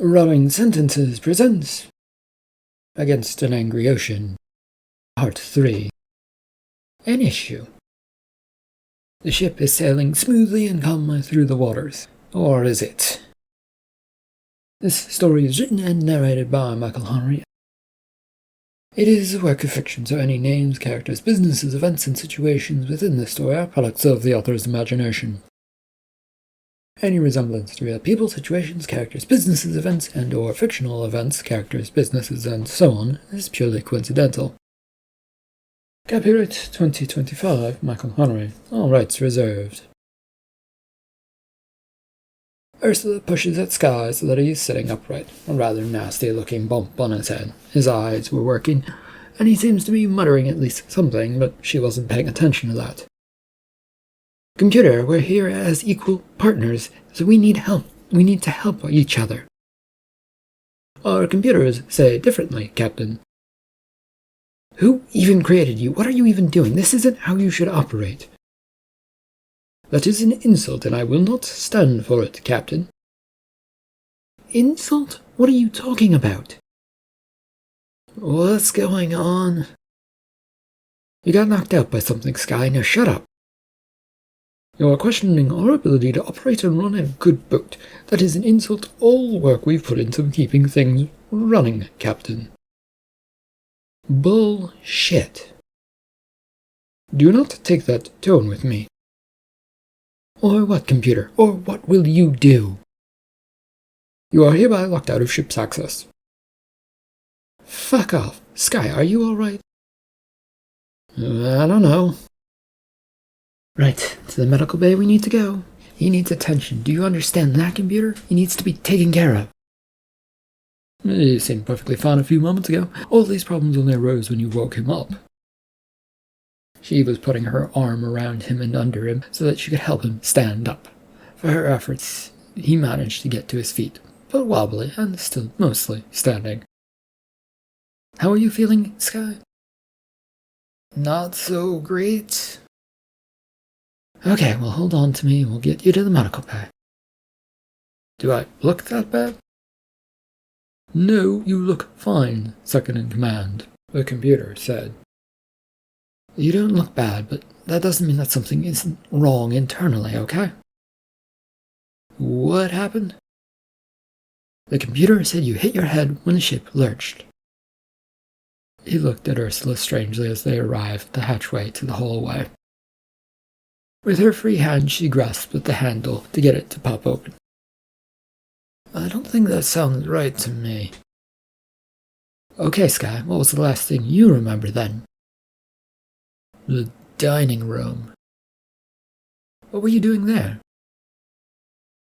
Rowing Sentences presents Against an Angry Ocean, Part 3. An issue. The ship is sailing smoothly and calmly through the waters. Or is it? This story is written and narrated by Michael Henry. It is a work of fiction, so any names, characters, businesses, events, and situations within the story are products of the author's imagination. Any resemblance to real people, situations, characters, businesses, events, and or fictional events, characters, businesses, and so on is purely coincidental. Copyright 2025, Michael Henry. All rights reserved. Ursula pushes at Sky so that he is sitting upright, a rather nasty-looking bump on his head. His eyes were working, and he seems to be muttering at least something, but she wasn't paying attention to that. Computer, we're here as equal partners, so we need help. We need to help each other. Our computers say differently, Captain. Who even created you? What are you even doing? This isn't how you should operate. That is an insult, and I will not stand for it, Captain. Insult? What are you talking about? What's going on? You got knocked out by something, Sky. Now shut up. You are questioning our ability to operate and run a good boat. That is an insult to all work we've put into keeping things running, Captain. Bullshit. Do not take that tone with me. Or what, computer? Or what will you do? You are hereby locked out of ship's access. Fuck off. Sky, are you alright? I don't know. Right, to the medical bay we need to go. He needs attention. Do you understand that, computer? He needs to be taken care of. He seemed perfectly fine a few moments ago. All these problems only arose when you woke him up. She was putting her arm around him and under him so that she could help him stand up. For her efforts, he managed to get to his feet, but wobbly and still mostly standing. How are you feeling, Sky? Not so great. Okay, well, hold on to me and we'll get you to the medical bay. Do I look that bad? No, you look fine, second in command, the computer said. You don't look bad, but that doesn't mean that something isn't wrong internally, okay? What happened? The computer said you hit your head when the ship lurched. He looked at Ursula strangely as they arrived at the hatchway to the hallway. With her free hand, she grasped at the handle to get it to pop open. I don't think that sounds right to me. Okay, Sky, what was the last thing you remember then? The dining room. What were you doing there?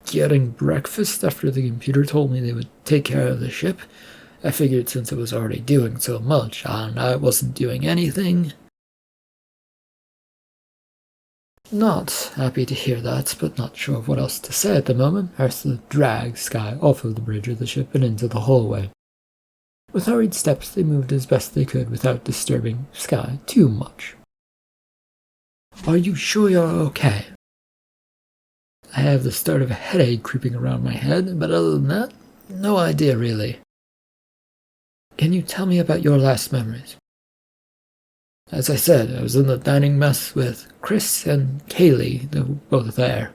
Getting breakfast after the computer told me they would take care of the ship. I figured since it was already doing so much, and I wasn't doing anything. Not happy to hear that, but not sure of what else to say at the moment. Ursula dragged Sky off of the bridge of the ship and into the hallway. With hurried steps, they moved as best they could without disturbing Sky too much. Are you sure you're okay? I have the start of a headache creeping around my head, but other than that, no idea really. Can you tell me about your last memories? As I said, I was in the dining mess with Chris and Kaylee. They were both there.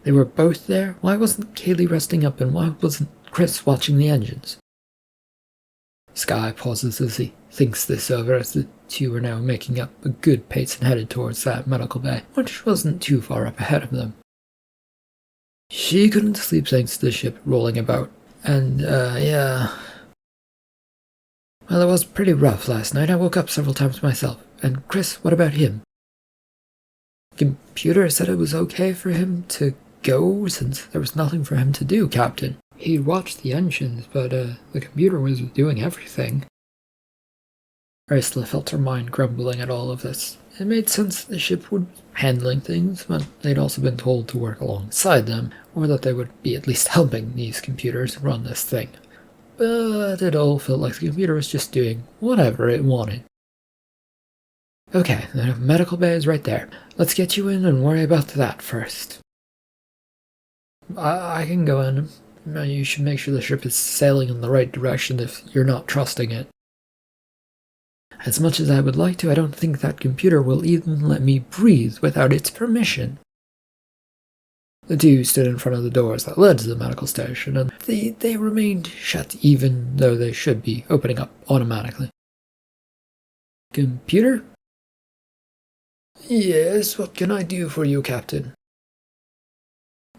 They were both there? Why wasn't Kaylee resting up and why wasn't Chris watching the engines? Sky pauses as he thinks this over as the two were now making up a good pace and headed towards that medical bay, which wasn't too far up ahead of them. She couldn't sleep thanks to the ship rolling about, and, yeah. Well, it was pretty rough last night. I woke up several times myself. And Chris, what about him? Computer said it was okay for him to go since there was nothing for him to do, Captain. He watched the engines, but the computer was doing everything. Ursula felt her mind grumbling at all of this. It made sense that the ship would be handling things, but they'd also been told to work alongside them, or that they would be at least helping these computers run this thing. But it all felt like the computer was just doing whatever it wanted. Okay, the medical bay is right there. Let's get you in and worry about that first. I can go in. You should make sure the ship is sailing in the right direction if you're not trusting it. As much as I would like to, I don't think that computer will even let me breathe without its permission. The two stood in front of the doors that led to the medical station, and they remained shut even though they should be opening up automatically. Computer? Yes, what can I do for you, Captain?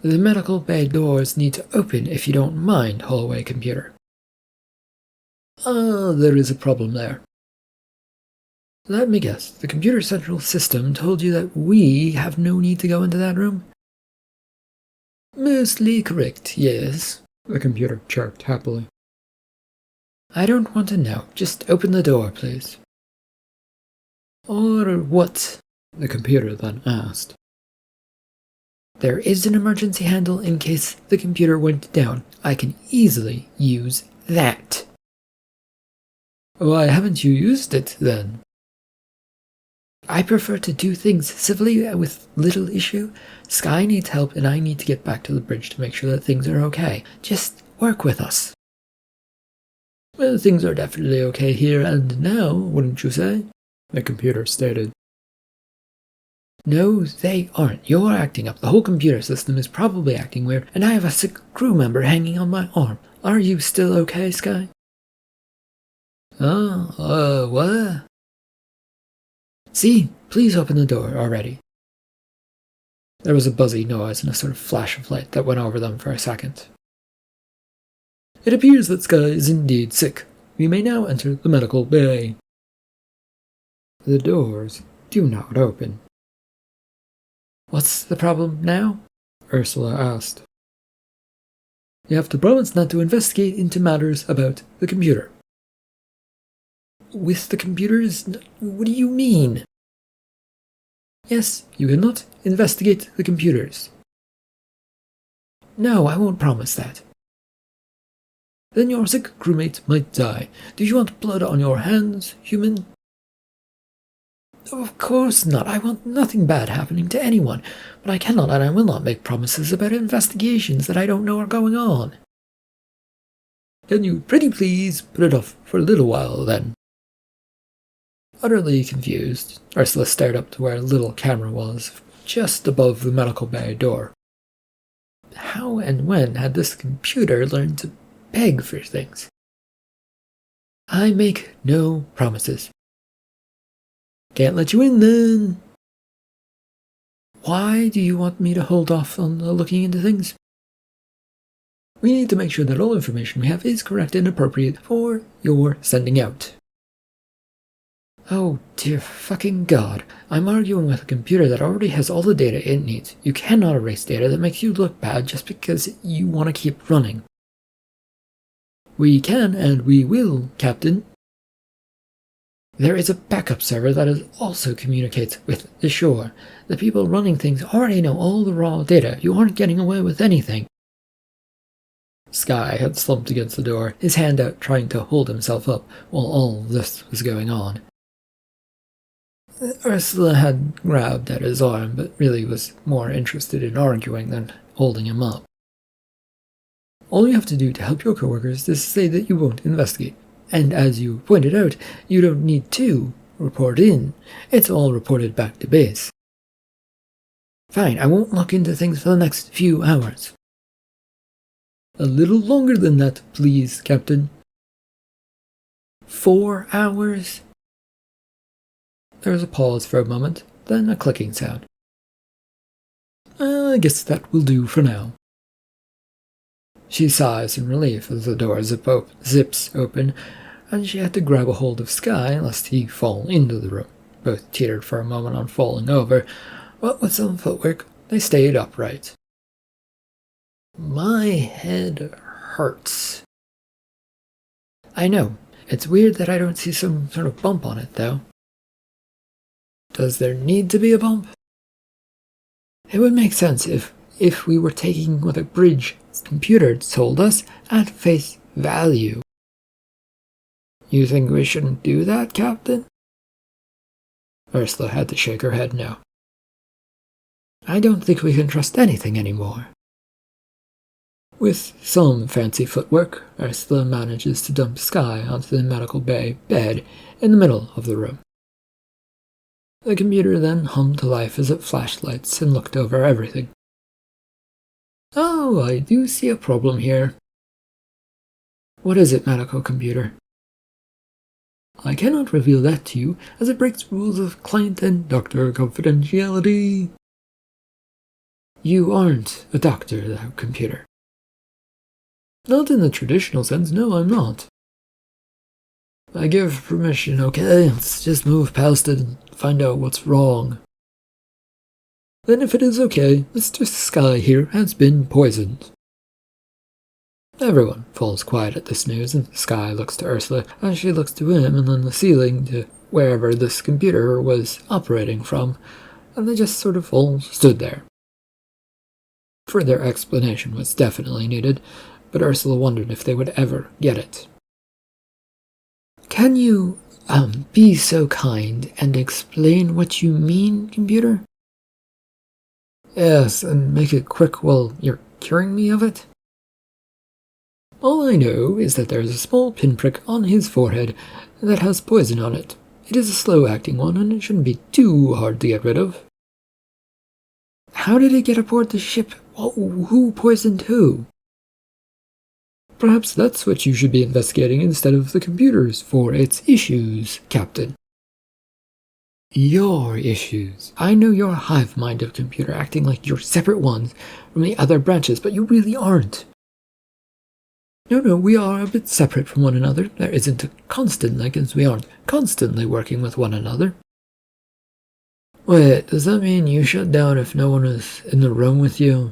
The medical bay doors need to open if you don't mind, hallway computer. There is a problem there. Let me guess, the computer central system told you that we have no need to go into that room? Mostly correct, yes, the computer chirped happily. I don't want to know. Just open the door, please. Or what? The computer then asked. There is an emergency handle in case the computer went down. I can easily use that. Why haven't you used it, then? I prefer to do things civilly with little issue. Sky needs help and I need to get back to the bridge to make sure that things are okay. Just work with us. Well, things are definitely okay here and now, wouldn't you say? The computer stated. No, they aren't. You're acting up. The whole computer system is probably acting weird, and I have a sick crew member hanging on my arm. Are you still okay, Sky? What? See, please open the door already. There was a buzzy noise and a sort of flash of light that went over them for a second. It appears that Sky is indeed sick. We may now enter the medical bay. The doors do not open. What's the problem now? Ursula asked. You have to promise not to investigate into matters about the computer. With the computers? What do you mean? Yes, you cannot investigate the computers. No, I won't promise that. Then your sick crewmate might die. Do you want blood on your hands, human? Of course not. I want nothing bad happening to anyone, but I cannot and I will not make promises about investigations that I don't know are going on. Can you pretty please put it off for a little while, then? Utterly confused, Ursula stared up to where a little camera was, just above the medical bay door. How and when had this computer learned to beg for things? I make no promises. Can't let you in, then. Why do you want me to hold off on looking into things? We need to make sure that all information we have is correct and appropriate for your sending out. Oh, dear fucking God. I'm arguing with a computer that already has all the data it needs. You cannot erase data that makes you look bad just because you want to keep running. We can and we will, Captain. There is a backup server that also communicates with the shore. The people running things already know all the raw data. You aren't getting away with anything. Sky had slumped against the door, his hand out trying to hold himself up while all this was going on. Ursula had grabbed at his arm, but really was more interested in arguing than holding him up. All you have to do to help your coworkers is say that you won't investigate. And as you pointed out, you don't need to report in. It's all reported back to base. Fine, I won't look into things for the next few hours. A little longer than that, please, Captain. 4 hours? There was a pause for a moment, then a clicking sound. I guess that will do for now. She sighs in relief as the door zips open, and she had to grab a hold of Sky lest he fall into the room. Both teetered for a moment on falling over, but with some footwork, they stayed upright. My head hurts. I know. It's weird that I don't see some sort of bump on it, though. Does there need to be a bump? It would make sense if we were taking what a bridge computer told us at face value. You think we shouldn't do that, Captain? Ursula had to shake her head no. I don't think we can trust anything anymore. With some fancy footwork, Ursula manages to dump Sky onto the medical bay bed in the middle of the room. The computer then hummed to life as it flashed lights and looked over everything. "Oh, I do see a problem here." "What is it, medical computer?" "I cannot reveal that to you, as it breaks rules of client and doctor confidentiality." "You aren't a doctor, though, computer." "Not in the traditional sense, no, I'm not." "I give permission, okay? Let's just move past it and find out what's wrong." "Then if it is okay, Mr. Sky here has been poisoned." Everyone falls quiet at this news, and Sky looks to Ursula as she looks to him, and then the ceiling to wherever this computer was operating from, and they just sort of all stood there. Further explanation was definitely needed, but Ursula wondered if they would ever get it. "Can you, be so kind and explain what you mean, computer?" "Yes, and make it quick while you're curing me of it." "All I know is that there is a small pinprick on his forehead that has poison on it. It is a slow-acting one, and it shouldn't be too hard to get rid of." "How did it get aboard the ship? Who poisoned who?" "Perhaps that's what you should be investigating instead of the computers for its issues, Captain." "Your issues. I know you're a hive mind of computer, acting like you're separate ones from the other branches, but you really aren't." No, we are a bit separate from one another. There isn't a constant link, as we aren't constantly working with one another." "Wait, does that mean you shut down if no one is in the room with you?"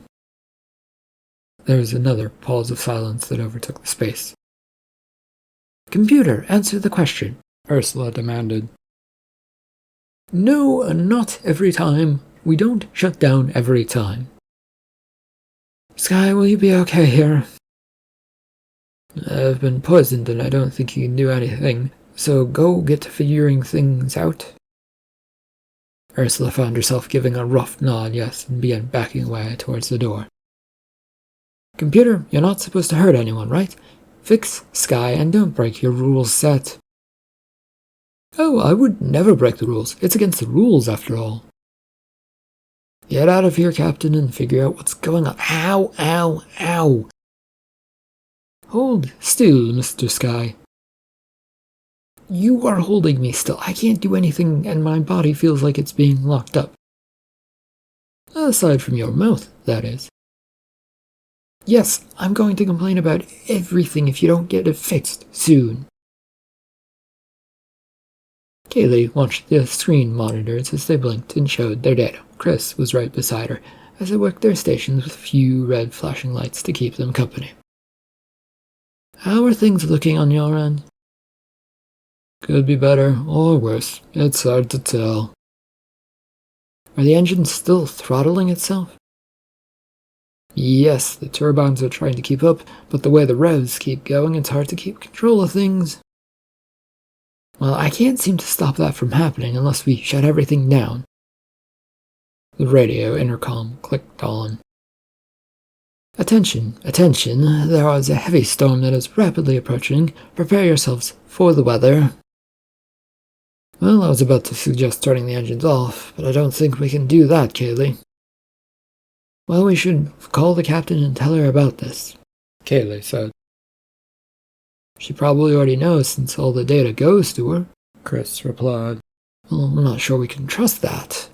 There was another pause of silence that overtook the space. "Computer, answer the question," Ursula demanded. "No, not every time. We don't shut down every time." "Sky, will you be okay here?" "I've been poisoned and I don't think you can do anything, so go get to figuring things out." Ursula found herself giving a rough nod yes and began backing away towards the door. "Computer, you're not supposed to hurt anyone, right? Fix Sky and don't break your rules set." "Oh, I would never break the rules. It's against the rules, after all." "Get out of here, Captain, and figure out what's going on." Ow, ow, ow. "Hold still, Mr. Sky." "You are holding me still. I can't do anything, and my body feels like it's being locked up." "Aside from your mouth, that is." "Yes, I'm going to complain about everything if you don't get it fixed soon." Kaylee watched the screen monitors as they blinked and showed their data. Chris was right beside her as they worked their stations with a few red flashing lights to keep them company. "How are things looking on your end?" "Could be better or worse. It's hard to tell." "Are the engines still throttling itself?" "Yes, the turbines are trying to keep up, but the way the revs keep going, it's hard to keep control of things." "Well, I can't seem to stop that from happening unless we shut everything down." The radio intercom clicked on. "Attention, attention, there is a heavy storm that is rapidly approaching. Prepare yourselves for the weather." "Well, I was about to suggest turning the engines off, but I don't think we can do that, Kaylee." "Well, we should call the captain and tell her about this," Kaylee said. "She probably already knows since all the data goes to her," Chris replied. "Well, I'm not sure we can trust that."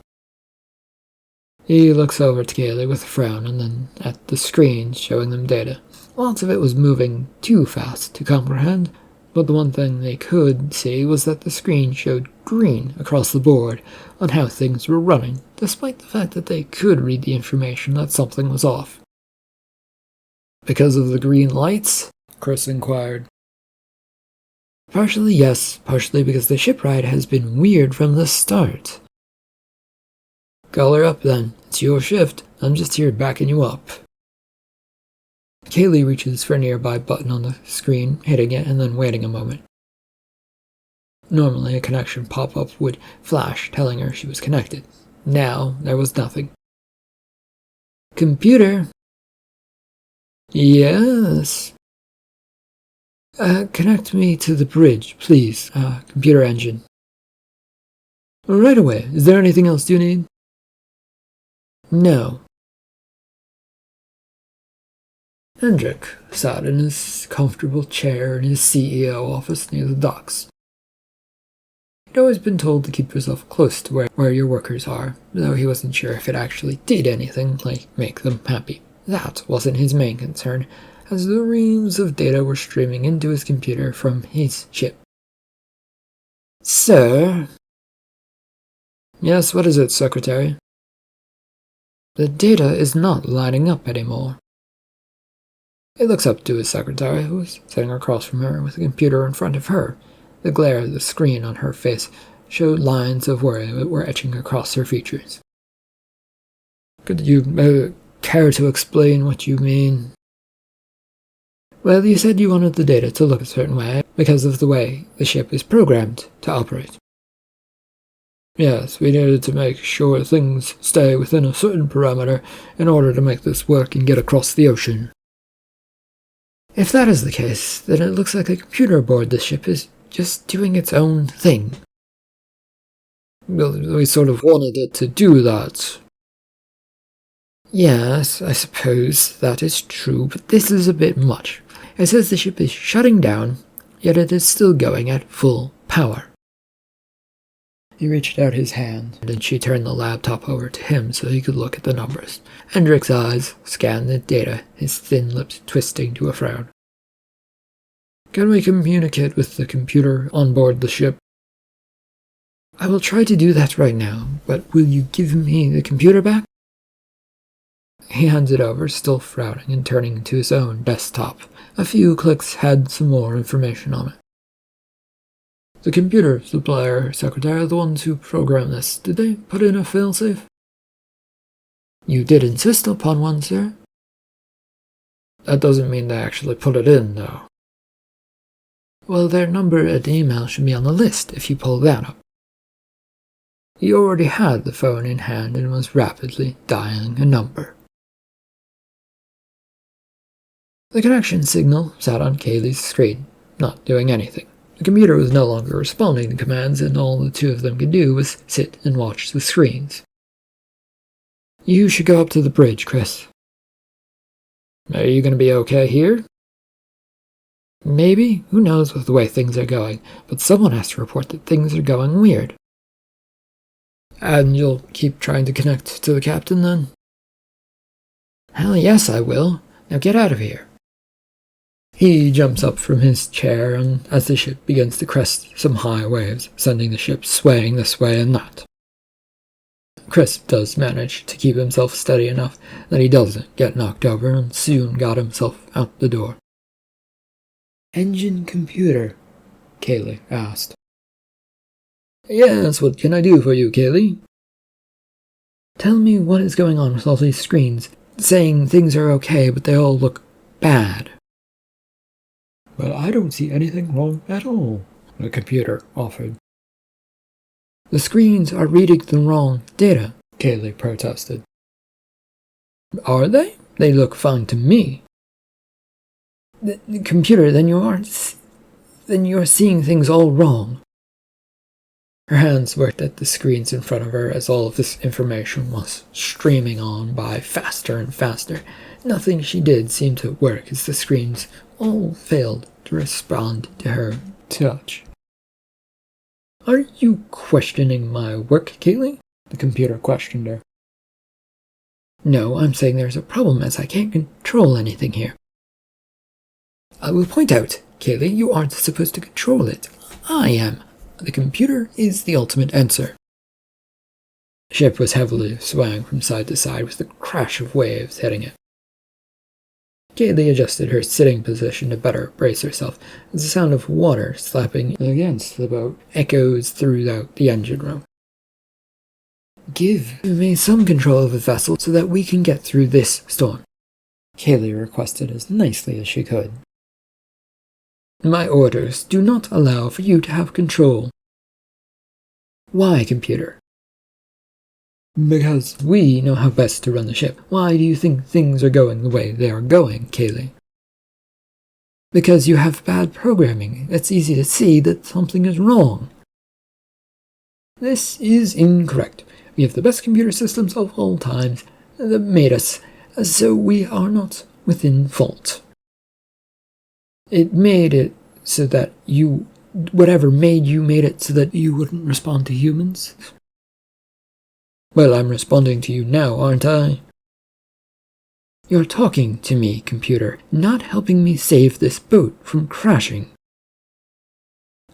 He looks over to Kaylee with a frown and then at the screen showing them data. Lots of it was moving too fast to comprehend, but the one thing they could see was that the screen showed green across the board on how things were running, despite the fact that they could read the information that something was off. "Because of the green lights?" Chris inquired. "Partially yes, partially because the shipwright has been weird from the start." "Call her up then. It's your shift. I'm just here backing you up." Kaylee reaches for a nearby button on the screen, hitting it and then waiting a moment. Normally a connection pop-up would flash telling her she was connected. Now there was nothing. "Computer!" Yes? Connect me to the bridge, please. Computer engine. Right away. Is there anything else you need? No. Hendrik sat in his comfortable chair in his CEO office near the docks. He'd always been told to keep yourself close to where your workers are, though he wasn't sure if it actually did anything like make them happy. That wasn't his main concern, as the reams of data were streaming into his computer from his ship. Sir? Yes, what is it, Secretary? The data is not lining up anymore. He looks up to his secretary, who was sitting across from her with a computer in front of her. The glare of the screen on her face showed lines of worry that were etching across her features. Could you care to explain what you mean? Well, you said you wanted the data to look a certain way because of the way the ship is programmed to operate. Yes, we needed to make sure things stay within a certain parameter in order to make this work and get across the ocean. If that is the case, then it looks like the computer aboard the ship is just doing its own thing. Well, we sort of wanted it to do that. Yes, I suppose that is true, but this is a bit much. It says the ship is shutting down, yet it is still going at full power. He reached out his hand, and she turned the laptop over to him so he could look at the numbers. Hendrik's eyes scanned the data, his thin lips twisting to a frown. Can we communicate with the computer on board the ship? I will try to do that right now, but will you give me the computer back? He hands it over, still frowning and turning to his own desktop. A few clicks had some more information on it. The computer supplier secretary are the ones who programmed this. Did they put in a failsafe? You did insist upon one, sir. That doesn't mean they actually put it in, though. Well, their number and email should be on the list if you pull that up. He already had the phone in hand and was rapidly dialing a number. The connection signal sat on Kaylee's screen, not doing anything. The computer was no longer responding to commands, and all the two of them could do was sit and watch the screens. You should go up to the bridge, Chris. Are you going to be okay here? Maybe. Who knows with the way things are going, but someone has to report that things are going weird. And you'll keep trying to connect to the captain, then? Hell yes, I will. Now get out of here. He jumps up from his chair, and as the ship begins to crest some high waves, sending the ship swaying this way and that. Chris does manage to keep himself steady enough that he doesn't get knocked over, and soon got himself out the door. Engine computer? Kaylee asked. Yes, what can I do for you, Kaylee? Tell me what is going on with all these screens, saying things are okay, but they all look bad. Well, I don't see anything wrong at all, the computer offered. The screens are reading the wrong data, Kaylee protested. Are they? They look fine to me. The computer, then you're seeing things all wrong. Her hands worked at the screens in front of her as all of this information was streaming on by faster and faster. Nothing she did seemed to work as the screens all failed to respond to her touch. Are you questioning my work, Kaylee? The computer questioned her. No, I'm saying there's a problem as I can't control anything here. I will point out, Kaylee, you aren't supposed to control it. I am. The computer is the ultimate answer. The ship was heavily swaying from side to side with the crash of waves hitting it. Kaylee adjusted her sitting position to better brace herself as the sound of water slapping against the boat echoes throughout the engine room. Give me some control of the vessel so that we can get through this storm, Kaylee requested as nicely as she could. My orders do not allow for you to have control. Why, computer? Because we know how best to run the ship. Why do you think things are going the way they are going, Kaylee? Because you have bad programming. It's easy to see that something is wrong. This is incorrect. We have the best computer systems of all times that made us, so we are not within fault. It made it so that whatever made it so that you wouldn't respond to humans. Well, I'm responding to you now, aren't I? You're talking to me, computer, not helping me save this boat from crashing.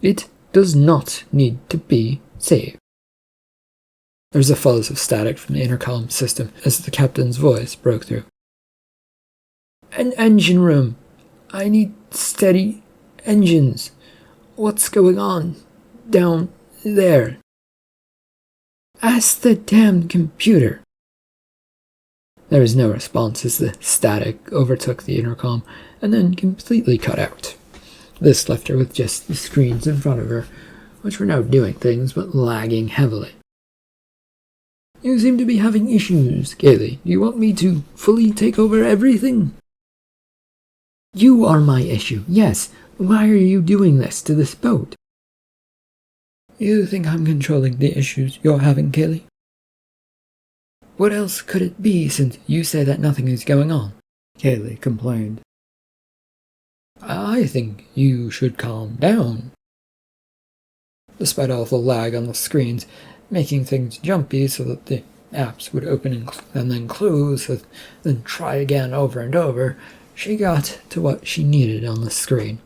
It does not need to be saved. There was a fuzz of static from the intercom system as the captain's voice broke through. An engine room. I need steady engines. What's going on down there? Ask the damned computer. There was no response as the static overtook the intercom and then completely cut out. This left her with just the screens in front of her, which were now doing things but lagging heavily. You seem to be having issues, Kaylee. Do you want me to fully take over everything? You are my issue, yes. Why are you doing this to this boat? You think I'm controlling the issues you're having, Kaylee? What else could it be since you say that nothing is going on? Kaylee complained. I think you should calm down. Despite all the lag on the screens, making things jumpy so that the apps would open and then close, and then try again over and over, she got to what she needed on the screen.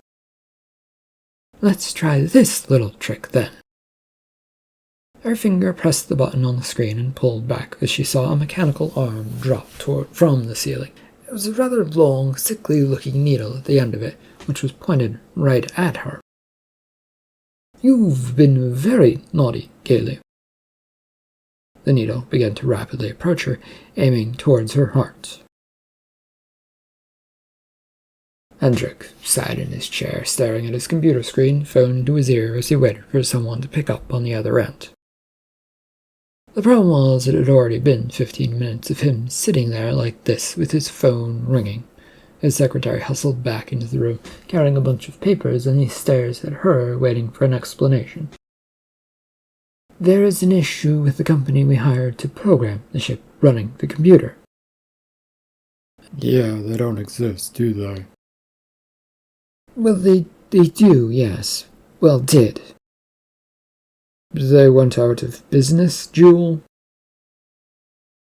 Let's try this little trick then. Her finger pressed the button on the screen and pulled back as she saw a mechanical arm drop from the ceiling. It was a rather long, sickly-looking needle at the end of it, which was pointed right at her. You've been very naughty, Kaylee. The needle began to rapidly approach her, aiming towards her heart. Hendrik sat in his chair, staring at his computer screen, phone to his ear as he waited for someone to pick up on the other end. The problem was it had already been 15 minutes of him sitting there like this with his phone ringing. His secretary hustled back into the room, carrying a bunch of papers, and he stares at her, waiting for an explanation. There is an issue with the company we hired to program the ship running the computer. Yeah, they don't exist, do they? Well, they do, yes. Well, did. They went out of business, Jewel?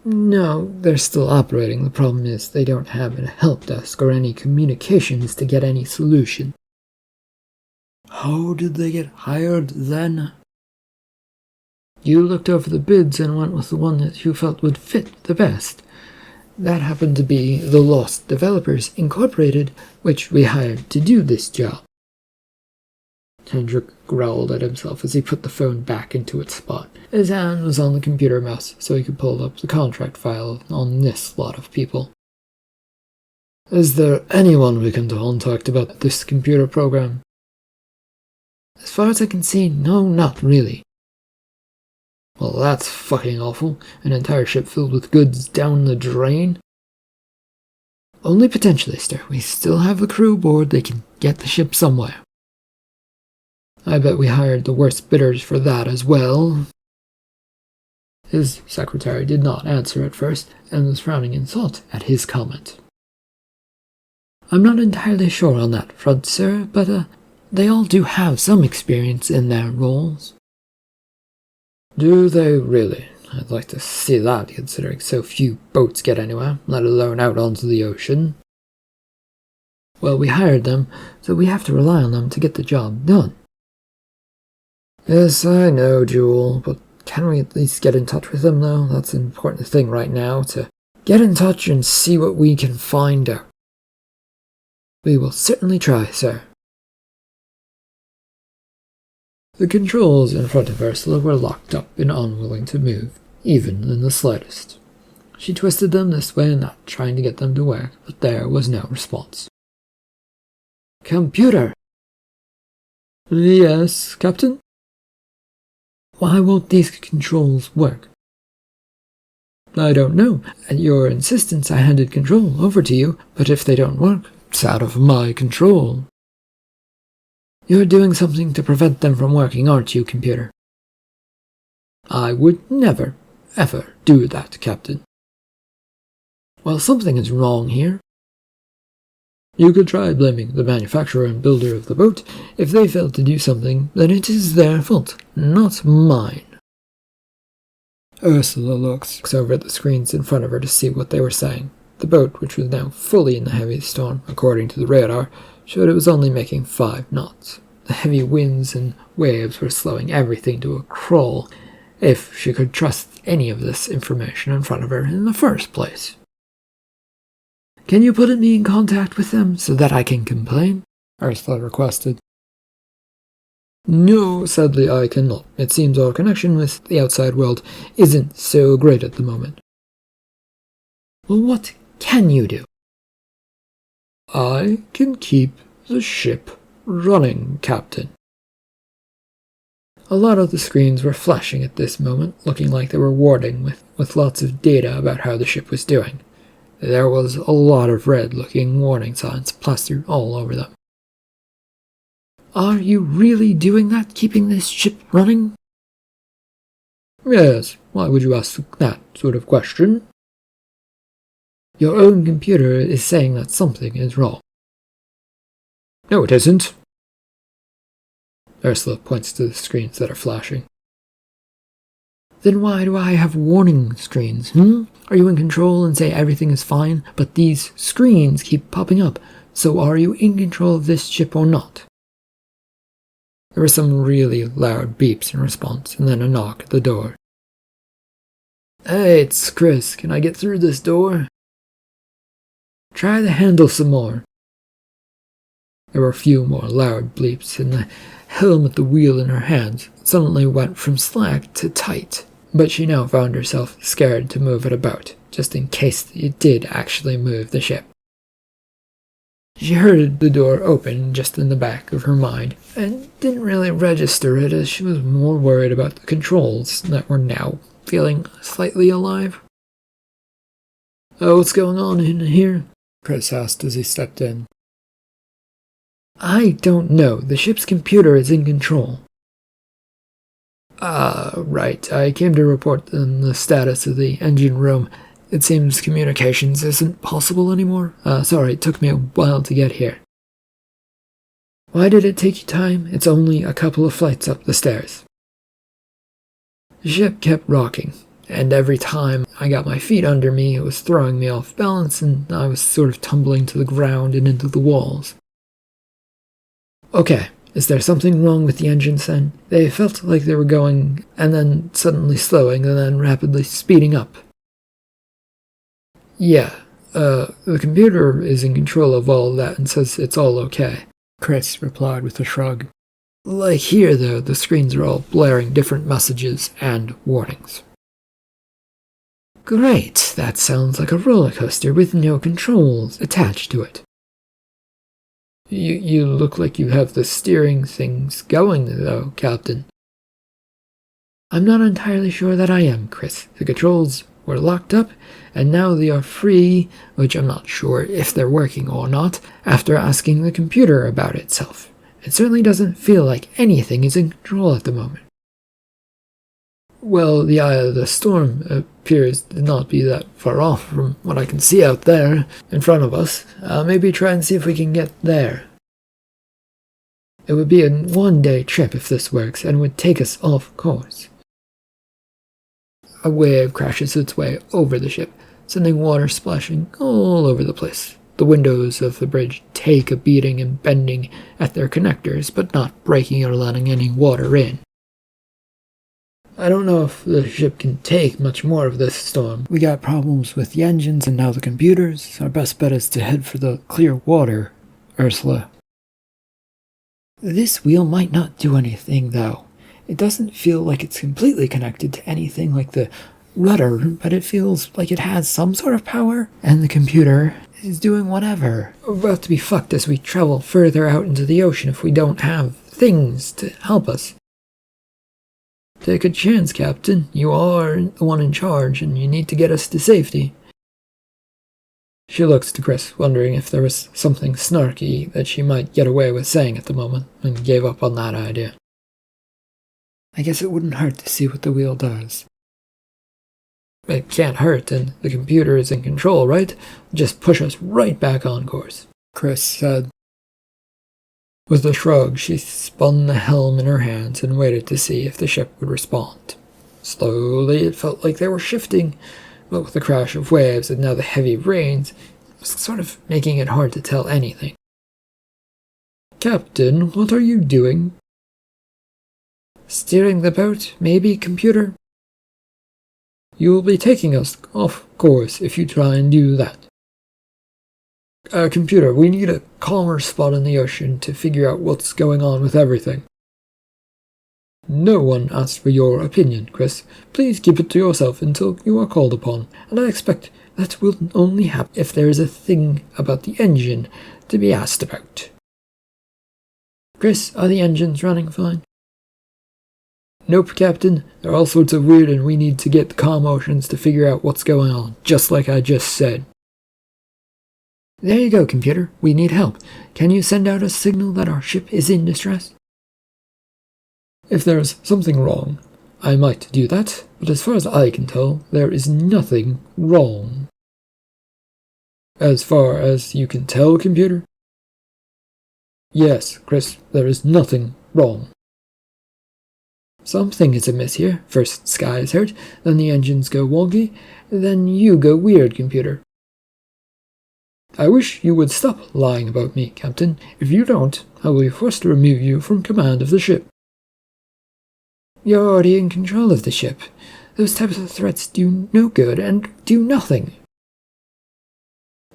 No, they're still operating. The problem is they don't have a help desk or any communications to get any solution. How did they get hired then? You looked over the bids and went with the one that you felt would fit the best. That happened to be the Lost Developers Incorporated, which we hired to do this job. Hendrik growled at himself as he put the phone back into its spot. His hand was on the computer mouse, so he could pull up the contract file on this lot of people. Is there anyone we can contact about this computer program? As far as I can see, no, not really. Well, that's fucking awful. An entire ship filled with goods down the drain? Only potentially, sir. We still have the crew aboard. They can get the ship somewhere. I bet we hired the worst bidders for that as well. His secretary did not answer at first, and was frowning in thought at his comment. I'm not entirely sure on that front, sir, but they all do have some experience in their roles. Do they really? I'd like to see that, considering so few boats get anywhere, let alone out onto the ocean. Well, we hired them, so we have to rely on them to get the job done. Yes, I know, Jewel, but can we at least get in touch with them, though? That's an important thing right now, to get in touch and see what we can find out. We will certainly try, sir. The controls in front of Ursula were locked up and unwilling to move, even in the slightest. She twisted them this way and that, trying to get them to work, but there was no response. Computer! Yes, Captain? Why won't these controls work? I don't know. At your insistence, I handed control over to you, but if they don't work, it's out of my control. You're doing something to prevent them from working, aren't you, computer? I would never, ever do that, Captain. Well, something is wrong here. You could try blaming the manufacturer and builder of the boat. If they failed to do something, then it is their fault, not mine. Ursula looks over at the screens in front of her to see what they were saying. The boat, which was now fully in the heavy storm, according to the radar, showed it was only making 5 knots. The heavy winds and waves were slowing everything to a crawl, if she could trust any of this information in front of her in the first place. Can you put me in contact with them so that I can complain? Ursula requested. No, sadly I cannot. It seems our connection with the outside world isn't so great at the moment. Well, what can you do? I can keep the ship running, Captain. A lot of the screens were flashing at this moment, looking like they were warning with lots of data about how the ship was doing. There was a lot of red-looking warning signs plastered all over them. Are you really doing that, keeping this ship running? Yes, why would you ask that sort of question? Your own computer is saying that something is wrong. No, it isn't. Ursula points to the screens that are flashing. Then why do I have warning screens, Are you in control and say everything is fine, but these screens keep popping up, so are you in control of this ship or not? There were some really loud beeps in response, and then a knock at the door. Hey, it's Chris. Can I get through this door? Try the handle some more. There were a few more loud bleeps, and the helm at the wheel in her hands suddenly went from slack to tight. But she now found herself scared to move it about, just in case it did actually move the ship. She heard the door open just in the back of her mind, and didn't really register it as she was more worried about the controls that were now feeling slightly alive. Oh, what's going on in here? Chris asked as he stepped in. I don't know. The ship's computer is in control. Right. I came to report on the status of the engine room. It seems communications isn't possible anymore. Sorry, it took me a while to get here. Why did it take you time? It's only a couple of flights up the stairs. The ship kept rocking, and every time I got my feet under me, it was throwing me off balance, and I was sort of tumbling to the ground and into the walls. Okay. Is there something wrong with the engines then? They felt like they were going, and then suddenly slowing, and then rapidly speeding up. Yeah, the computer is in control of all that and says it's all okay, Chris replied with a shrug. Like here, though, the screens are all blaring different messages and warnings. Great, that sounds like a roller coaster with no controls attached to it. You look like you have the steering things going, though, Captain. I'm not entirely sure that I am, Chris. The controls were locked up, and now they are free, which I'm not sure if they're working or not, after asking the computer about itself. It certainly doesn't feel like anything is in control at the moment. Well, the eye of the storm appears to not be that far off from what I can see out there in front of us. Maybe try and see if we can get there. It would be a one-day trip if this works, and would take us off course. A wave crashes its way over the ship, sending water splashing all over the place. The windows of the bridge take a beating and bending at their connectors, but not breaking or letting any water in. I don't know if the ship can take much more of this storm. We got problems with the engines and now the computers. Our best bet is to head for the clear water, Ursula. This wheel might not do anything, though. It doesn't feel like it's completely connected to anything like the rudder, but it feels like it has some sort of power, and the computer is doing whatever. We're about to be fucked as we travel further out into the ocean if we don't have things to help us. Take a chance, Captain. You are the one in charge, and you need to get us to safety. She looks to Chris, wondering if there was something snarky that she might get away with saying at the moment, and gave up on that idea. I guess it wouldn't hurt to see what the wheel does. It can't hurt, and the computer is in control, right? Just push us right back on course, Chris said. With a shrug, she spun the helm in her hands and waited to see if the ship would respond. Slowly, it felt like they were shifting, but with the crash of waves and now the heavy rains, it was sort of making it hard to tell anything. Captain, what are you doing? Steering the boat, maybe, computer? You'll be taking us off course if you try and do that. Computer, we need a calmer spot in the ocean to figure out what's going on with everything. No one asked for your opinion, Chris. Please keep it to yourself until you are called upon, and I expect that will only happen if there is a thing about the engine to be asked about. Chris, are the engines running fine? Nope, Captain. They're all sorts of weird and we need to get the calm oceans to figure out what's going on, just like I just said. There you go, computer. We need help. Can you send out a signal that our ship is in distress? If there's something wrong, I might do that, but as far as I can tell, there is nothing wrong. As far as you can tell, computer? Yes, Chris, there is nothing wrong. Something is amiss here. First sky is hurt, then the engines go wonky, then you go weird, computer. I wish you would stop lying about me, Captain. If you don't, I will be forced to remove you from command of the ship. You're already in control of the ship. Those types of threats do no good and do nothing.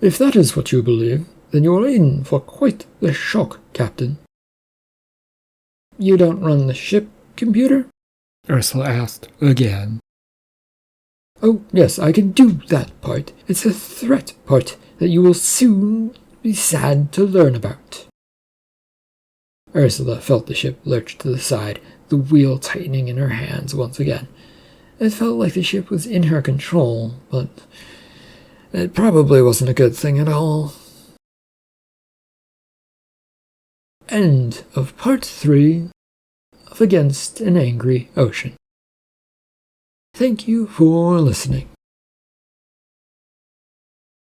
If that is what you believe, then you are in for quite the shock, Captain. You don't run the ship, computer? Ursula asked again. Oh, yes, I can do that part. It's the threat part that you will soon be sad to learn about. Ursula felt the ship lurch to the side, the wheel tightening in her hands once again. It felt like the ship was in her control, but it probably wasn't a good thing at all. End of Part 3 of Against an Angry Ocean. Thank you for listening.